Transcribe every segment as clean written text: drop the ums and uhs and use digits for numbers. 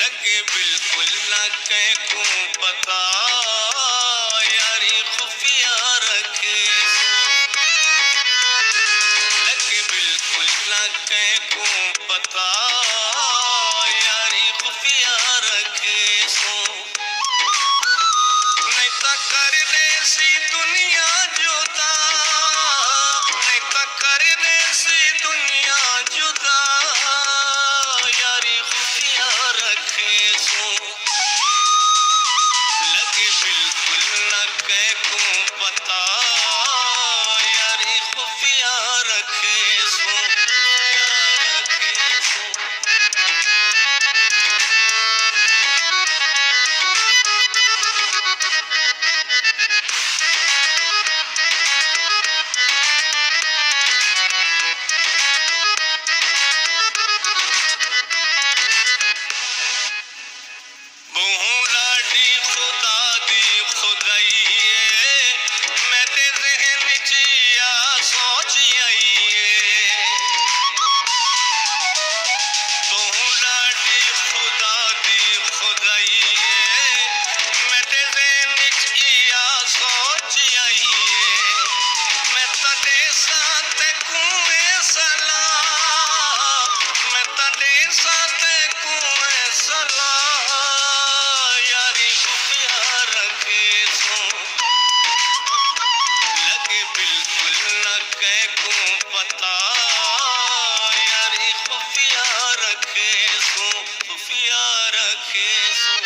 लगे बिल्कुल ना कह को पता, यारी खुफिया रखे लगे बिल्कुल ना कह को पता, यारी खुफिया रखे सो नहीं ता कर दे सी दुनिया जुदा, नहीं ता कर दे सी दुनिया जुदा, यारी खुफिया रखे सो लगे बिल्कुल न कह को पता, यारी खुफिया रखे सो रखे सो बहू लाडी खुदा दी खुदाईए, मैं ते ज़हन च आ सोच आईए, बहू लाडी खुदा दी खुदाईए, मैं ते ज़हन च आ सोच आईए, मैं तड़े साथ कुएं सलाह, मैं तड़े साथ कुएं सलाह, यारी खुफिया रखे सो लगे बिल्कुल न कह को पता, यारी खुफिया रखे सो खुफिया रखे सो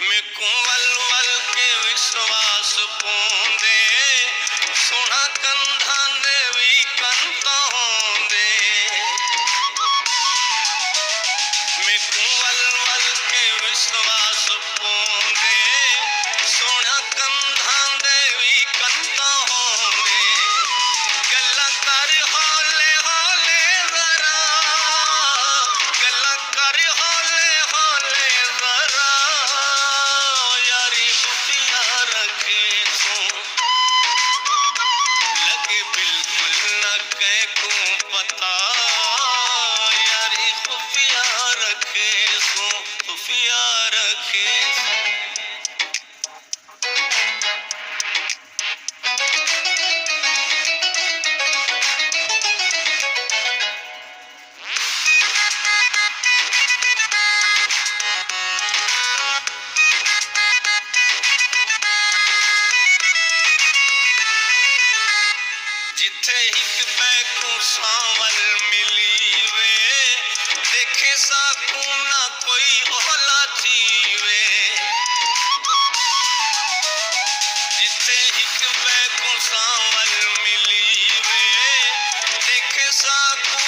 मैं कुंवल वल के विश्वास पोंदे, सोना कंधा देवी कंता होंदे, मैं कुंवल वल के विश्वास पोंदे, सोना कंधा देवी कंता होंदे, गल्ला कर हौले हौले जरा, गल्ला कर हौले हौले जरा, यारी खुफिया रखे सो लगे बिल्कुल न कह को पता, यारी खुफिया रखे सो खुफिया रखे सो जिथे हिक बैकू सांवल मिली वे, देखे साकू ना कोई ओला थी वे, जिथे हिक बैकू सांवल मिली वे, देखे साकू